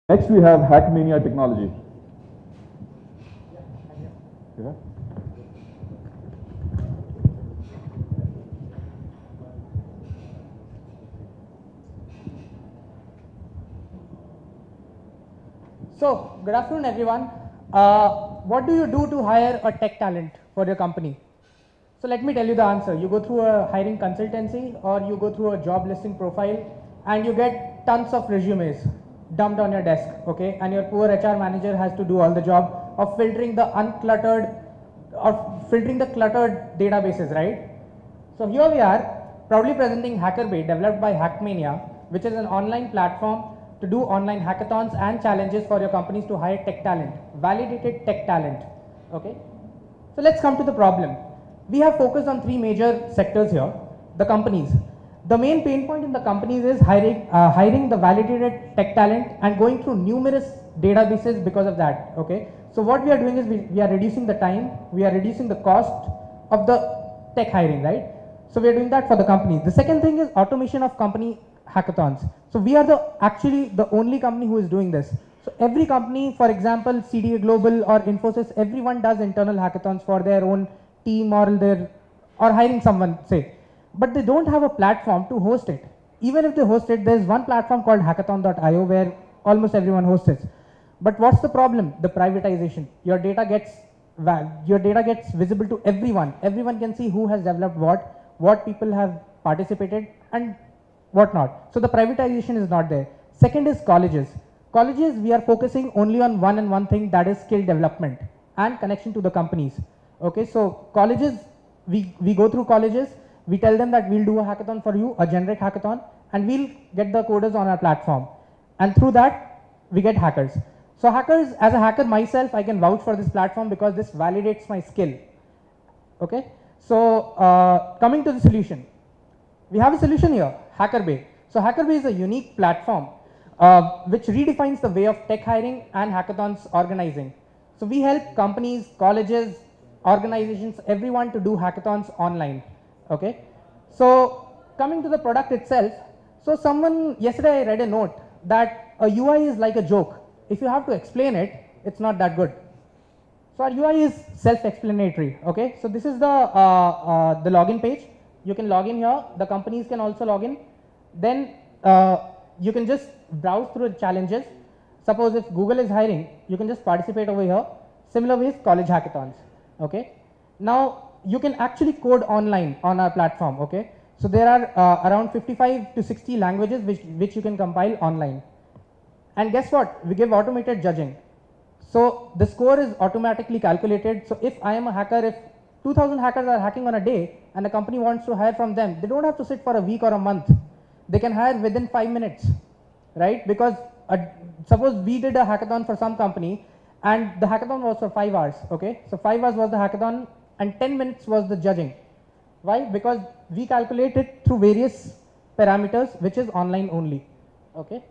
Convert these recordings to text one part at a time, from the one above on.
Next we have Hackmania Technology. Yeah. So, good afternoon, everyone. What do you do to hire a tech talent for your company? So, let me tell you the answer. You go through a hiring consultancy or you go through a job listing profile and you get tons of resumes dumped on your desk, okay? And your poor HR manager has to do all the job of filtering the uncluttered or filtering the cluttered databases, right? So here we are proudly presenting HackerBay developed by Hackmania, which is an online platform to do online hackathons and challenges for your companies to hire tech talent, validated tech talent. Okay. So let's come to the problem. We have focused on three major sectors here. The companies. The main pain point in the companies is hiring the validated tech talent and going through numerous databases because of that. Okay. So what we are doing is we are reducing the time, we are reducing the cost of the tech hiring, right? So we are doing that for the companies. The second thing is automation of company hackathons. So we are actually the only company who is doing this. So every company, for example, CDA Global or Infosys, everyone does internal hackathons for their own team or hiring someone, say. But they don't have a platform to host it. Even if they host it, there's one platform called hackathon.io where almost everyone hosts it. But what's the problem? The privatization. Your data gets visible to everyone. Everyone can see who has developed what people have participated, and what not. So the privatization is not there. Second is colleges. Colleges, we are focusing only on one thing, that is skill development and connection to the companies. Okay, so colleges, we go through colleges, we tell them that we'll do a hackathon for you, a generic hackathon, and we'll get the coders on our platform. And through that, we get hackers. So hackers, as a hacker myself, I can vouch for this platform because this validates my skill. Okay, so coming to the solution. We have a solution here, HackerBay. So HackerBay is a unique platform which redefines the way of tech hiring and hackathons organizing. So we help companies, colleges, organizations, everyone to do hackathons online. Okay. So coming to the product itself. So yesterday I read a note that a UI is like a joke. If you have to explain it, it's not that good. So our UI is self-explanatory. Okay. So this is the login page. You can log in here. The companies can also log in. Then you can just browse through the challenges. Suppose if Google is hiring, you can just participate over here. Similar with college hackathons. Okay. Now you can actually code online on our platform. Okay. So there are around 55 to 60 languages which you can compile online. And guess what? We give automated judging. So the score is automatically calculated. So if I am a hacker, if 2000 hackers are hacking on a day and a company wants to hire from them, they don't have to sit for a week or a month. They can hire within 5 minutes, right? Because suppose we did a hackathon for some company and the hackathon was for 5 hours, okay? So 5 hours was the hackathon and 10 minutes was the judging. Why? Because we calculate it through various parameters which is online only, okay?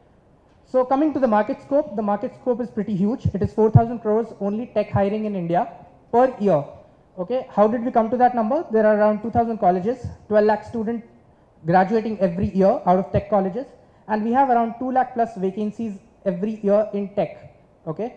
So coming to the market scope is pretty huge. It is 4,000 crores only tech hiring in India per year. Okay, how did we come to that number? There are around 2,000 colleges, 12 lakh students graduating every year out of tech colleges, and we have around 2 lakh plus vacancies every year in tech. Okay.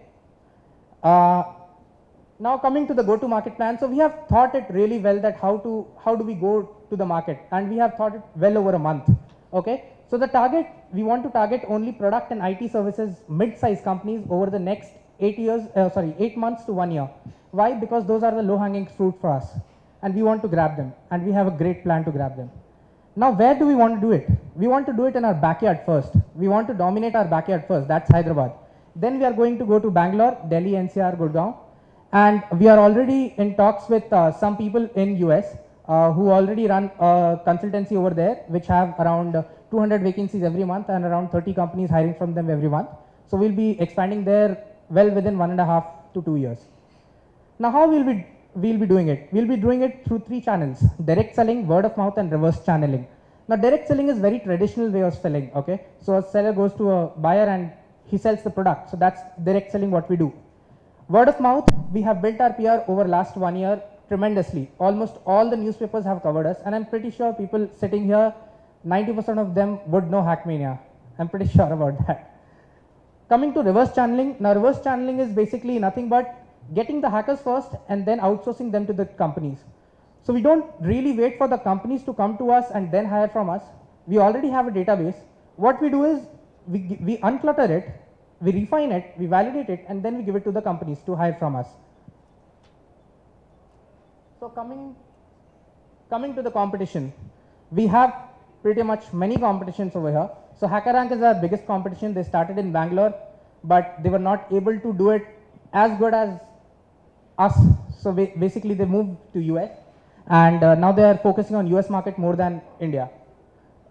Now coming to the go-to-market plan. So we have thought it really well that how do we go to the market, and we have thought it well over a month. Okay. So the target, we want to target only product and IT services mid-size companies over the next 8 months to 1 year. Why? Because those are the low-hanging fruit for us and we want to grab them, and we have a great plan to grab them. Now where do we want to do it? We want to do it in our backyard first. We want to dominate our backyard first, that's Hyderabad. Then we are going to go to Bangalore, Delhi, NCR, Gurgaon, and we are already in talks with some people in US who already run a consultancy over there which have around 200 vacancies every month and around 30 companies hiring from them every month. So we'll be expanding there well within 1.5 to 2 years. Now how we'll be doing it? We'll be doing it through 3 channels: direct selling, word of mouth, and reverse channeling. Now direct selling is very traditional way of selling. Okay, so a seller goes to a buyer and he sells the product. So that's direct selling what we do. Word of mouth, we have built our PR over last 1 year tremendously. Almost all the newspapers have covered us, and I'm pretty sure people sitting here, 90% of them would know Hackmania. I'm pretty sure about that. Coming to reverse channeling. Now reverse channeling is basically nothing but getting the hackers first and then outsourcing them to the companies. So we don't really wait for the companies to come to us and then hire from us. We already have a database. What we do is we unclutter it, we refine it, we validate it, and then we give it to the companies to hire from us. So coming to the competition, we have pretty much many competitions over here. So HackerRank is our biggest competition. They started in Bangalore, but they were not able to do it as good as us. So basically they moved to US, and now they are focusing on US market more than India.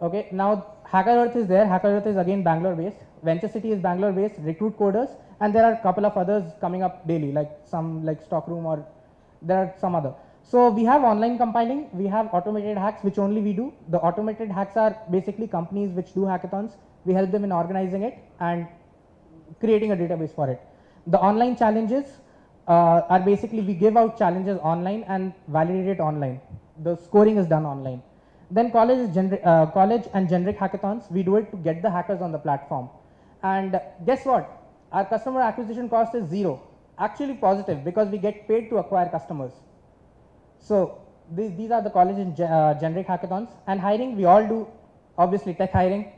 Okay, now HackerEarth is there. HackerEarth is again Bangalore based. Venture City is Bangalore based. Recruit Coders, and there are a couple of others coming up daily, like some like Stockroom, or there are some other. So we have online compiling, we have automated hacks, which only we do. The automated hacks are basically companies which do hackathons. We help them in organizing it and creating a database for it. The online challenges are basically we give out challenges online and validate it online. The scoring is done online. Then college and generic hackathons, we do it to get the hackers on the platform. And guess what? Our customer acquisition cost is zero. Actually positive, because we get paid to acquire customers. So these are the college and generic hackathons. And hiring, we all do, obviously tech hiring.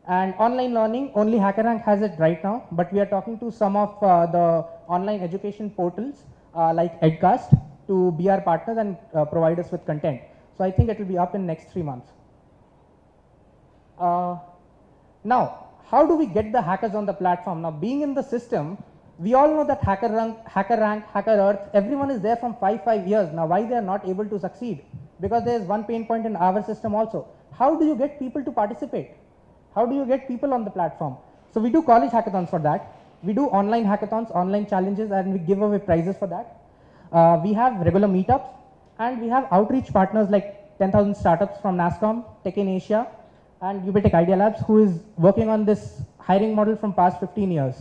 And online learning, only HackerRank has it right now, but we are talking to some of the online education portals like Edcast to be our partners and provide us with content. So I think it will be up in next 3 months. Now, how do we get the hackers on the platform? Now, being in the system, we all know that HackerRank, HackerEarth, everyone is there from 5 years. Now, why they are not able to succeed? Because there is one pain point in our system also. How do you get people to participate? How do you get people on the platform? So we do college hackathons for that. We do online hackathons, online challenges, and we give away prizes for that. We have regular meetups, and we have outreach partners like 10,000 startups from NASCOM, Tech in Asia, and UBTech Idea Labs, who is working on this hiring model from past 15 years.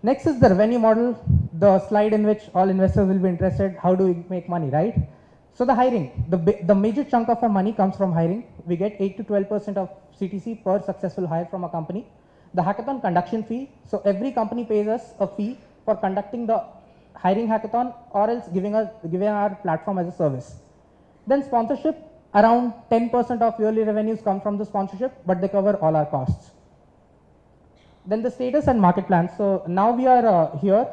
Next is the revenue model, the slide in which all investors will be interested. How do we make money, right? So the hiring, the major chunk of our money comes from hiring. We get 8 to 12% of CTC per successful hire from a company. The hackathon conduction fee, so every company pays us a fee for conducting the hiring hackathon, or else giving our platform as a service. Then sponsorship, around 10% of yearly revenues come from the sponsorship, but they cover all our costs. Then the status and market plans. So now we are here.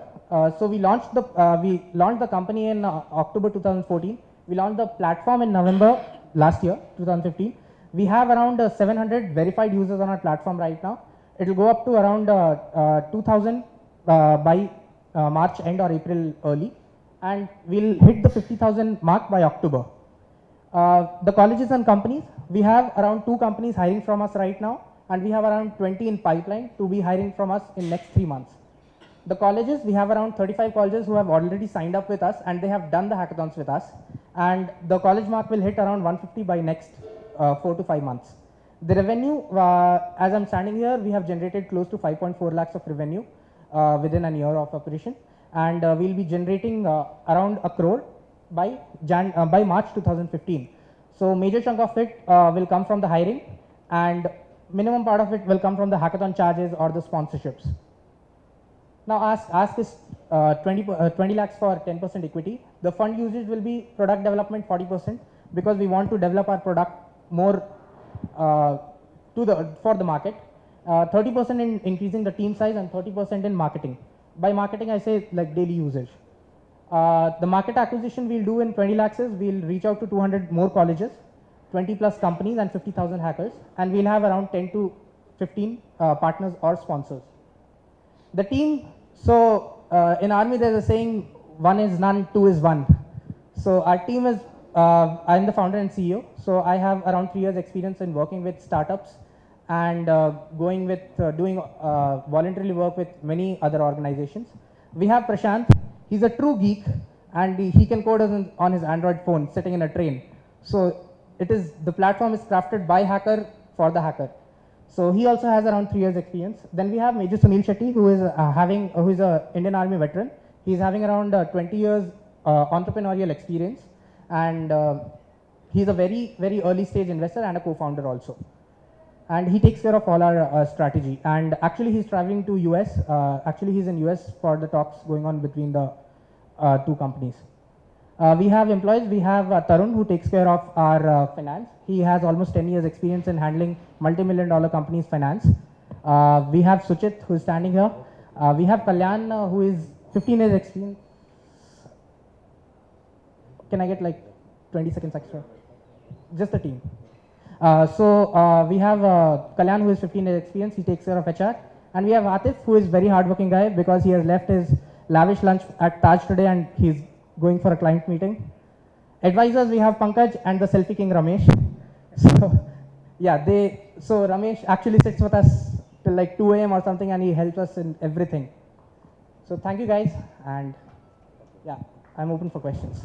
So we launched the company in October 2014. We launched the platform in November last year, 2015. We have around 700 verified users on our platform right now. It will go up to around 2,000 by March end or April early, and we'll hit the 50,000 mark by October. The colleges and companies, we have around 2 companies hiring from us right now, and we have around 20 in pipeline to be hiring from us in next 3 months. The colleges, we have around 35 colleges who have already signed up with us, and they have done the hackathons with us, and the college mark will hit around 150 by next 4 to 5 months. The revenue, as I'm standing here, we have generated close to 5.4 lakhs of revenue within a year of operation, and we'll be generating around 1 crore by March 2015. So major chunk of it will come from the hiring, and minimum part of it will come from the hackathon charges or the sponsorships. Now ask is 20 lakhs for 10% equity. The fund usage will be product development 40%, because we want to develop our product more for the market. 30% in increasing the team size, and 30% in marketing. By marketing, I say like daily usage. The market acquisition we'll do in 20 lakhs is we'll reach out to 200 more colleges, 20 plus companies, and 50,000 hackers, and we'll have around 10 to 15 partners or sponsors. The team, so in Army there's a saying, 1 is none, 2 is 1. So our team is, I'm the founder and CEO, so I have around 3 years experience in working with startups and doing voluntarily work with many other organizations. We have Prashant. He's a true geek, and he can code on his Android phone sitting in a train. So the platform is crafted by hacker for the hacker. So he also has around 3 years experience. Then we have Major Sunil Shetty, who is an Indian Army veteran. He's having around 20 years entrepreneurial experience, and he's a very, very early stage investor and a co-founder also. and he takes care of all our strategy. And actually, he's traveling to US. Actually, he's in US for the talks going on between the two companies. We have employees. We have Tarun, who takes care of our finance. He has almost 10 years experience in handling multi-million-dollar companies' finance. We have Suchit, who is standing here. We have Kalyan, who is 15 years experience. Can I get like 20 seconds extra? Just the team. We have Kalyan, who is 15 years experience. He takes care of HR. And we have Atif, who is very hardworking guy because he has left his lavish lunch at Taj today and he's going for a client meeting. Advisors, we have Pankaj and the selfie king Ramesh. So yeah, Ramesh actually sits with us till like 2 a.m. or something and he helps us in everything. So thank you guys, and yeah, I'm open for questions.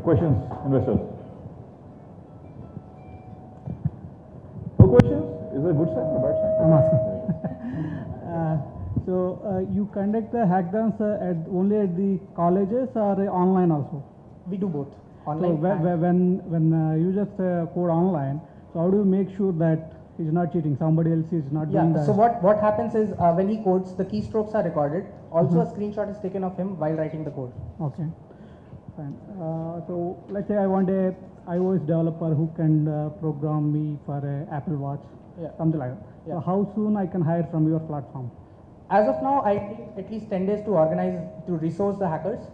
Questions, investors? No questions? Is it a good sign or a bad sign? I'm asking. You conduct the hackathons only at the colleges or online also? We do both. Online. So when users code online, so how do you make sure that he's not cheating? Somebody else is not doing that? So what happens is when he codes, the keystrokes are recorded. Also, a screenshot is taken of him while writing the code. Okay. Fine. So let's say I want a iOS developer who can program me for a Apple Watch, something like that. Yeah. So how soon I can hire from your platform? As of now, I take at least 10 days to resource the hackers,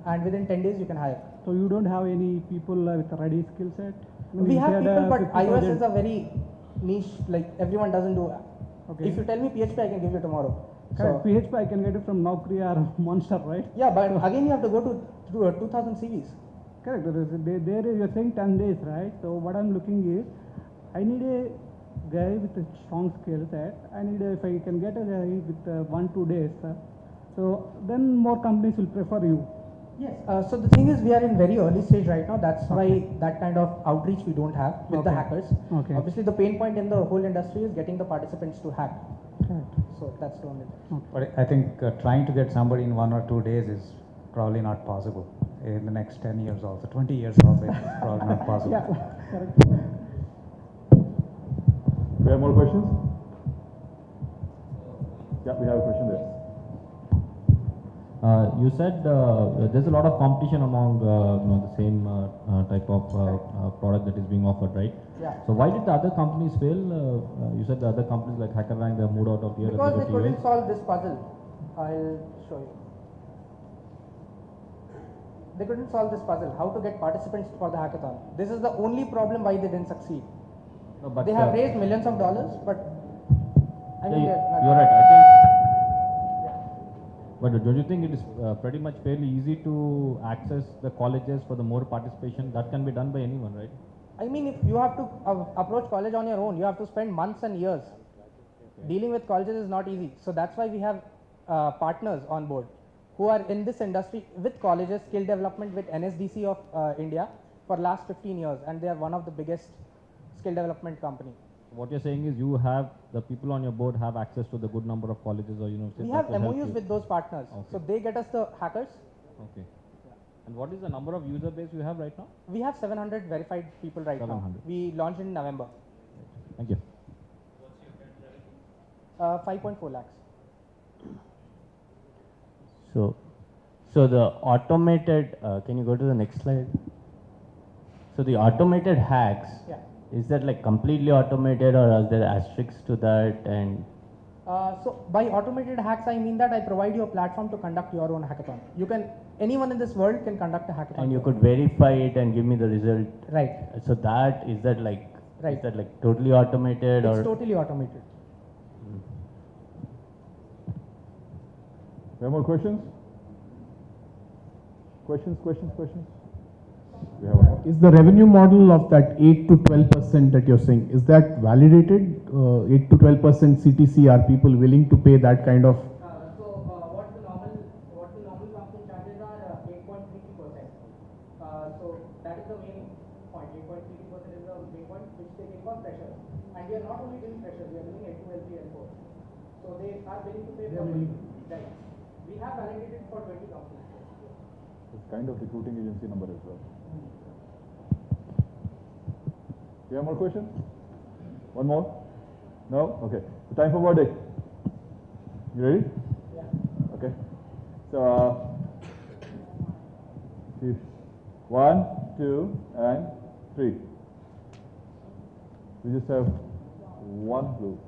and within 10 days you can hire. So you don't have any people with a ready skill set? We have people, but iOS is a very niche, like everyone doesn't do. Okay. If you tell me PHP, I can give you tomorrow. Correct. PHP I can get it from Naukri or Monster, right? Yeah, but again you have to go through 2,000 CVs. Correct. You're saying 10 days, right? So what I'm looking is, I need a guy with a strong skill set. If I can get a guy with 1-2 days, so then more companies will prefer you. Yes. So the thing is, we are in very early stage right now. That's why that kind of outreach we don't have with the hackers. Okay. Obviously, the pain point in the whole industry is getting the participants to hack. Correct. So that's the only thing. Okay. But I think trying to get somebody in 1 or 2 days is probably not possible. In the next 10 years also, 20 years also, it's probably not possible. Yeah, correct. We have more questions? Yeah, we have a question there. You said there's a lot of competition among the same type of product that is being offered, right? Yeah. So why did the other companies fail? You said the other companies like HackerRank, they moved out of here. Because they go to couldn't US. solve this puzzle. I'll show you. They couldn't solve this puzzle. How to get participants for the hackathon? This is the only problem why they didn't succeed. No, but They have raised millions of dollars, but I mean, you're right. I think. But don't you think it is pretty much fairly easy to access the colleges for the more participation? That can be done by anyone, right? I mean, if you have to approach college on your own, you have to spend months and years. Dealing with colleges is not easy. So that's why we have partners on board who are in this industry with colleges, skill development with NSDC of India for last 15 years, and they are one of the biggest skill development company. What you're saying is you have the people on your board have access to the good number of colleges or universities. We that have will help MOUs you. with those partners. Okay. So they get us the hackers. Okay. And what is the number of user base you have right now? We have 700 verified people right 700. now. We launched in November. Thank you. 5.4 lakhs. So the automated, can you go to the next slide? So the automated hacks, Yeah. is that like completely automated or are there asterisks to that? And So by automated hacks, I mean that I provide you a platform to conduct your own hackathon. Anyone in this world can conduct a hackathon. and you could verify it and give me the result. Right. So is that like Right. is that like totally automated It's or? totally automated. We have more questions? Questions? We have one more. Is the revenue model of that 8 to 12% that you're saying, is that validated? 8 to 12% CTC, are people willing to pay that kind of? What the normal company charges are 8.33%. So that is the main point. 8.33% is the main point which they give for freshers. And we are not only doing freshers, we are doing L2, L3, L4. So they are willing to pay for it. Right. We have validated for 20 companies. It's kind of recruiting agency number as well. You have more questions? One more? No? Okay. So time for verdict. You ready? Yeah. Okay. So, see. 1, 2, and 3. We just have one blue.